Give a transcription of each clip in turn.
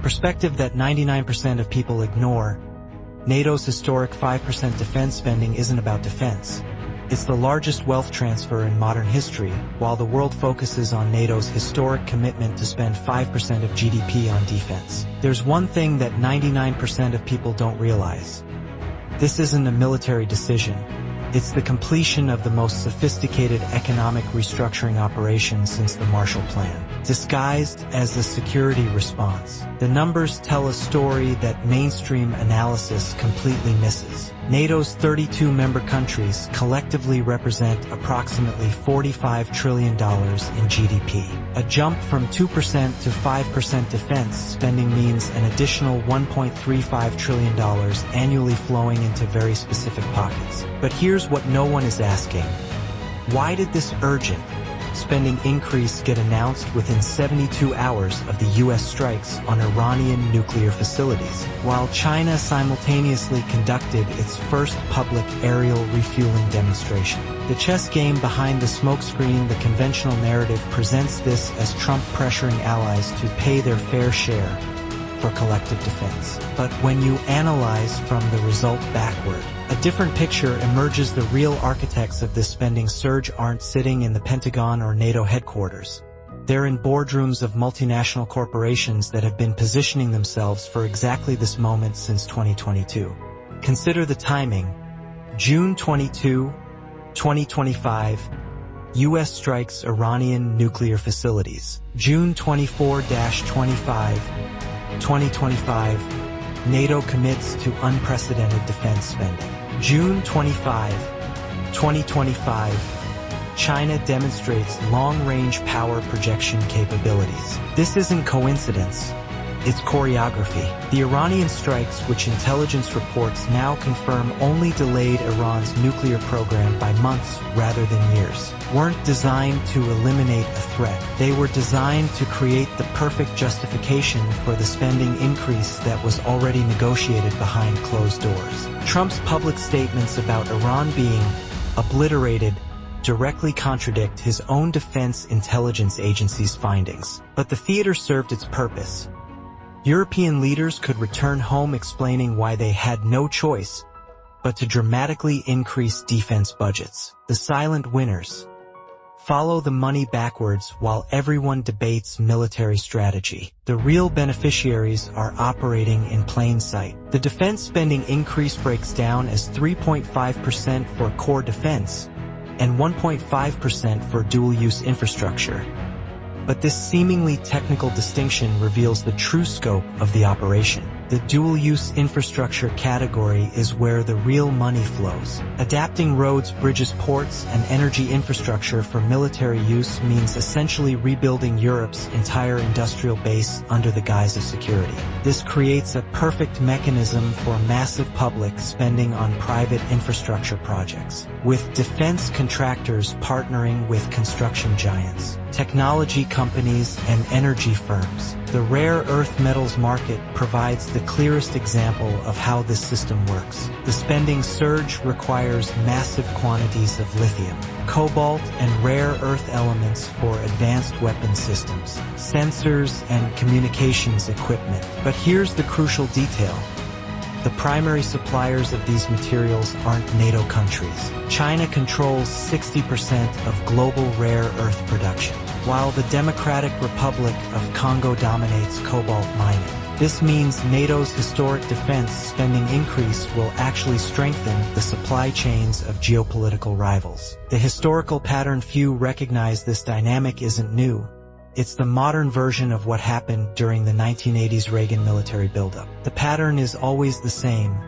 perspective that 99% of people ignore, NATO's historic 5% defense spending isn't about defense. It's the largest wealth transfer in modern history, while the world focuses on NATO's historic commitment to spend 5% of GDP on defense. There's one thing that 99% of people don't realize. This isn't a military decision. It's the completion of the most sophisticated economic restructuring operation since the Marshall Plan, disguised as a security response. The numbers tell a story that mainstream analysis completely misses. NATO's 32 member countries collectively represent approximately $45 trillion in GDP. A jump from 2% to 5% defense spending means an additional $1.35 trillion annually flowing into very specific pockets. But here's what no one is asking. Why did this urgent spending increase get announced within 72 hours of the U.S. strikes on Iranian nuclear facilities, while China simultaneously conducted its first public aerial refueling demonstration? The chess game behind the smokescreen, the conventional narrative presents this as Trump pressuring allies to pay their fair share for collective defense. But when you analyze from the result backward, a different picture emerges. The real architects of this spending surge aren't sitting in the Pentagon or NATO headquarters. They're in boardrooms of multinational corporations that have been positioning themselves for exactly this moment since 2022. Consider the timing. June 22, 2025, U.S. strikes Iranian nuclear facilities. June 24-25, 2025, NATO commits to unprecedented defense spending. June 25, 2025, China demonstrates long-range power projection capabilities. This isn't coincidence. It's choreography. The Iranian strikes, which intelligence reports now confirm only delayed Iran's nuclear program by months rather than years, weren't designed to eliminate a threat. They were designed to create the perfect justification for the spending increase that was already negotiated behind closed doors. Trump's public statements about Iran being obliterated directly contradict his own defense intelligence agency's findings. But the theater served its purpose. European leaders could return home explaining why they had no choice but to dramatically increase defense budgets. The silent winners follow the money backwards while everyone debates military strategy. The real beneficiaries are operating in plain sight. The defense spending increase breaks down as 3.5% for core defense and 1.5% for dual-use infrastructure. But this seemingly technical distinction reveals the true scope of the operation. The dual-use infrastructure category is where the real money flows. Adapting roads, bridges, ports, and energy infrastructure for military use means essentially rebuilding Europe's entire industrial base under the guise of security. This creates a perfect mechanism for massive public spending on private infrastructure projects, with defense contractors partnering with construction giants, technology companies, and energy firms. The rare earth metals market provides the clearest example of how this system works. The spending surge requires massive quantities of lithium, cobalt, and rare earth elements for advanced weapon systems, sensors, and communications equipment. But here's the crucial detail. The primary suppliers of these materials aren't NATO countries. China controls 60% of global rare earth production, while the Democratic Republic of Congo dominates cobalt mining. This means NATO's historic defense spending increase will actually strengthen the supply chains of geopolitical rivals. The historical pattern, few recognize this dynamic, isn't new. It's the modern version of what happened during the 1980s Reagan military buildup. The pattern is always the same.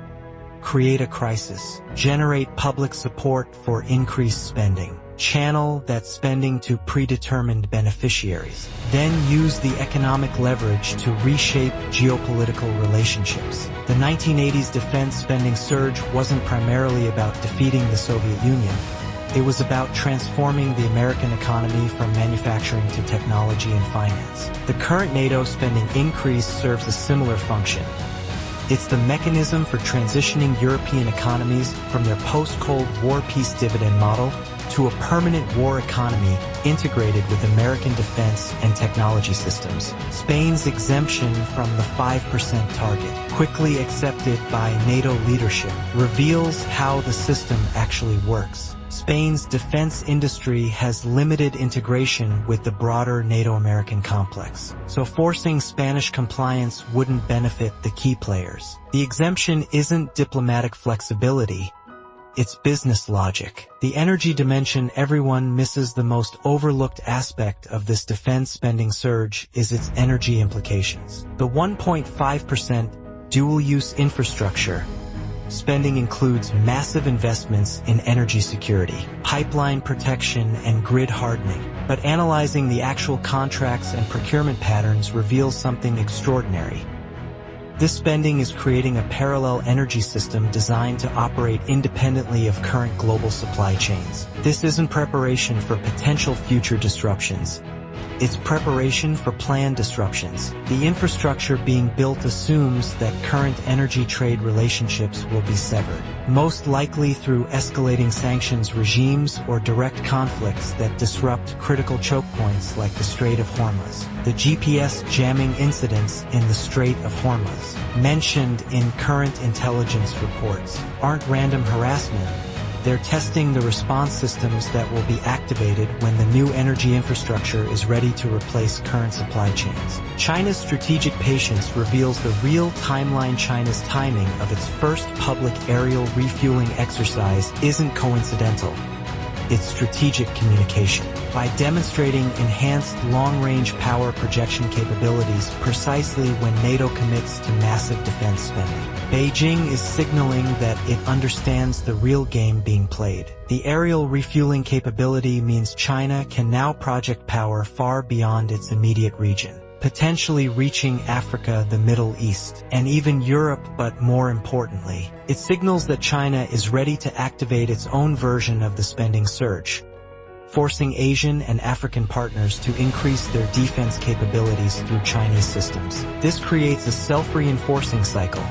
Create a crisis. Generate public support for increased spending. Channel that spending to predetermined beneficiaries. Then use the economic leverage to reshape geopolitical relationships. The 1980s defense spending surge wasn't primarily about defeating the Soviet Union. It was about transforming the American economy from manufacturing to technology and finance. The current NATO spending increase serves a similar function. It's the mechanism for transitioning European economies from their post-Cold War peace dividend model to a permanent war economy integrated with American defense and technology systems. Spain's exemption from the 5% target, quickly accepted by NATO leadership, reveals how the system actually works. Spain's defense industry has limited integration with the broader NATO-American complex, so forcing Spanish compliance wouldn't benefit the key players. The exemption isn't diplomatic flexibility, it's business logic. The energy dimension everyone misses. The most overlooked aspect of this defense spending surge is its energy implications. The 1.5% dual-use infrastructure spending includes massive investments in energy security, pipeline protection, and grid hardening. But analyzing the actual contracts and procurement patterns reveals something extraordinary. This spending is creating a parallel energy system designed to operate independently of current global supply chains. This isn't preparation for potential future disruptions. It's preparation for planned disruptions. The infrastructure being built assumes that current energy trade relationships will be severed, most likely through escalating sanctions regimes or direct conflicts that disrupt critical choke points like the Strait of Hormuz. The GPS jamming incidents in the Strait of Hormuz, mentioned in current intelligence reports, aren't random harassment. They're testing the response systems that will be activated when the new energy infrastructure is ready to replace current supply chains. China's strategic patience reveals the real timeline. China's timing of its first public aerial refueling exercise isn't coincidental. It's strategic communication. By demonstrating enhanced long-range power projection capabilities precisely when NATO commits to massive defense spending, Beijing is signaling that it understands the real game being played. The aerial refueling capability means China can now project power far beyond its immediate region, potentially reaching Africa, the Middle East, and even Europe. But more importantly, it signals that China is ready to activate its own version of the spending surge, forcing Asian and African partners to increase their defense capabilities through Chinese systems. This creates a self-reinforcing cycle.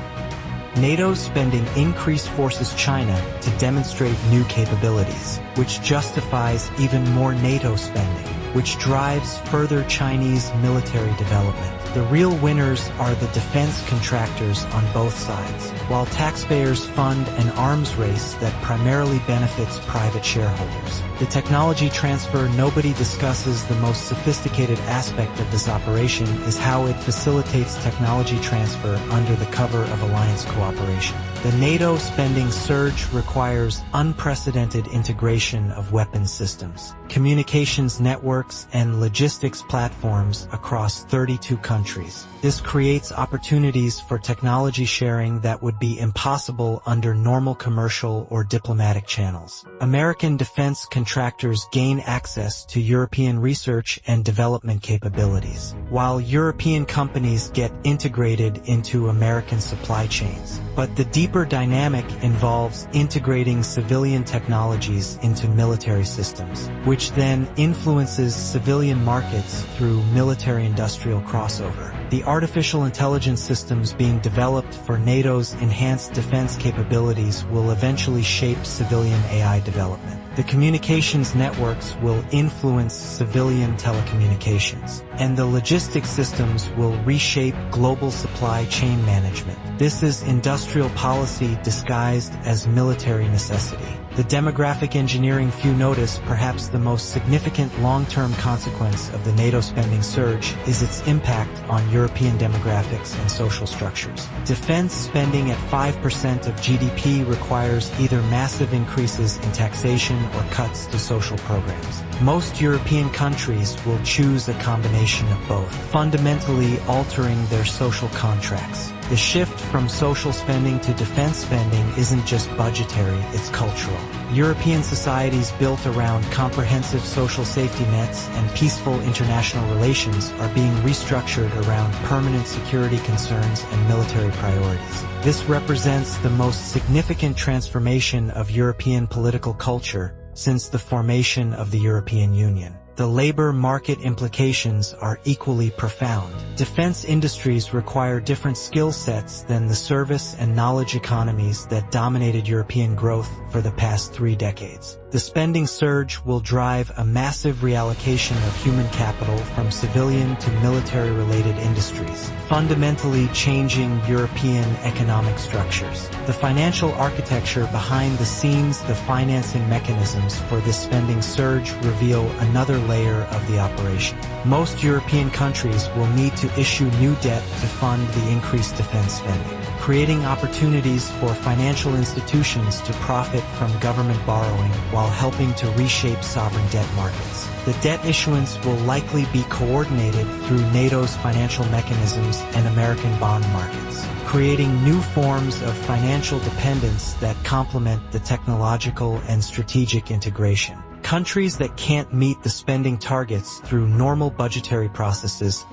NATO's spending increase forces China to demonstrate new capabilities, which justifies even more NATO spending, which drives further Chinese military development. The real winners are the defense contractors on both sides, while taxpayers fund an arms race that primarily benefits private shareholders. The technology transfer nobody discusses. The most sophisticated aspect of this operation is how it facilitates technology transfer under the cover of alliance cooperation. The NATO spending surge requires unprecedented integration of weapons systems, communications networks, and logistics platforms across 32 countries. This creates opportunities for technology sharing that would be impossible under normal commercial or diplomatic channels. American defense contractors gain access to European research and development capabilities, while European companies get integrated into American supply chains. But the deeper dynamic involves integrating civilian technologies into military systems, which then influences civilian markets through military-industrial crossover. The artificial intelligence systems being developed for NATO's enhanced defense capabilities will eventually shape civilian AI development. The communications networks will influence civilian telecommunications, and the logistics systems will reshape global supply chain management. This is industrial policy disguised as military necessity. The demographic engineering few notice. Perhaps the most significant long-term consequence of the NATO spending surge is its impact on European demographics and social structures. Defense spending at 5% of GDP requires either massive increases in taxation or cuts to social programs. Most European countries will choose a combination of both, fundamentally altering their social contracts. The shift from social spending to defense spending isn't just budgetary, it's cultural. European societies built around comprehensive social safety nets and peaceful international relations are being restructured around permanent security concerns and military priorities. This represents the most significant transformation of European political culture since the formation of the European Union. The labor market implications are equally profound. Defense industries require different skill sets than the service and knowledge economies that dominated European growth for the past 3 decades. The spending surge will drive a massive reallocation of human capital from civilian to military-related industries, fundamentally changing European economic structures. The financial architecture behind the scenes, the financing mechanisms for this spending surge reveal another layer of the operation. Most European countries will need to issue new debt to fund the increased defense spending, creating opportunities for financial institutions to profit from government borrowing while helping to reshape sovereign debt markets. The debt issuance will likely be coordinated through NATO's financial mechanisms and American bond markets, creating new forms of financial dependence that complement the technological and strategic integration. Countries that can't meet the spending targets through normal budgetary processes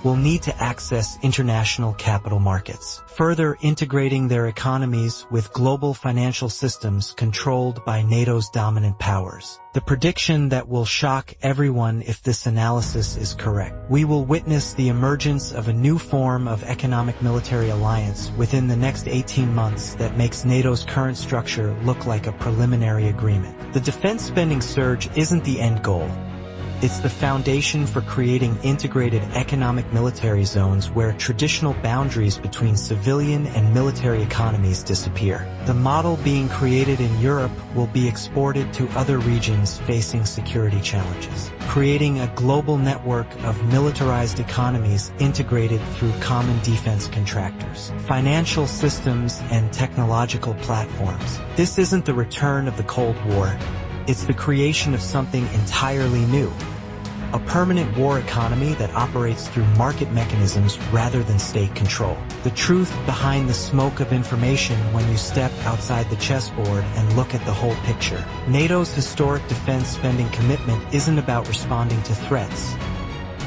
will need to access international capital markets, further integrating their economies with global financial systems controlled by NATO's dominant powers. The prediction that will shock everyone if this analysis is correct. We will witness the emergence of a new form of economic military alliance within the next 18 months that makes NATO's current structure look like a preliminary agreement. The defense spending surge isn't the end goal. It's the foundation for creating integrated economic military zones where traditional boundaries between civilian and military economies disappear. The model being created in Europe will be exported to other regions facing security challenges, creating a global network of militarized economies integrated through common defense contractors, financial systems, and technological platforms. This isn't the return of the Cold War. It's the creation of something entirely new. A permanent war economy that operates through market mechanisms rather than state control. The truth behind the smoke of information when you step outside the chessboard and look at the whole picture. NATO's historic defense spending commitment isn't about responding to threats.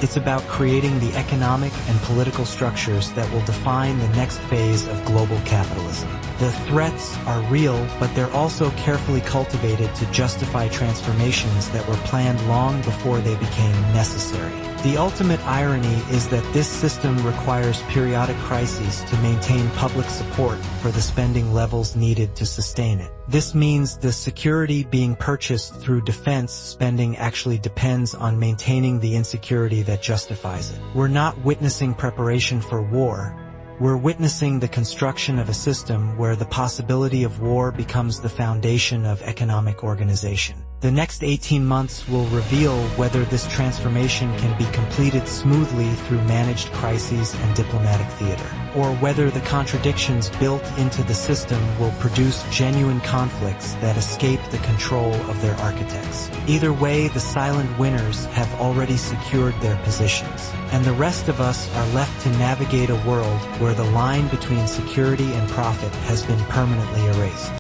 It's about creating the economic and political structures that will define the next phase of global capitalism. The threats are real, but they're also carefully cultivated to justify transformations that were planned long before they became necessary. The ultimate irony is that this system requires periodic crises to maintain public support for the spending levels needed to sustain it. This means the security being purchased through defense spending actually depends on maintaining the insecurity that justifies it. We're not witnessing preparation for war. We're witnessing the construction of a system where the possibility of war becomes the foundation of economic organization. The next 18 months will reveal whether this transformation can be completed smoothly through managed crises and diplomatic theater, or whether the contradictions built into the system will produce genuine conflicts that escape the control of their architects. Either way, the silent winners have already secured their positions, and the rest of us are left to navigate a world where the line between security and profit has been permanently erased.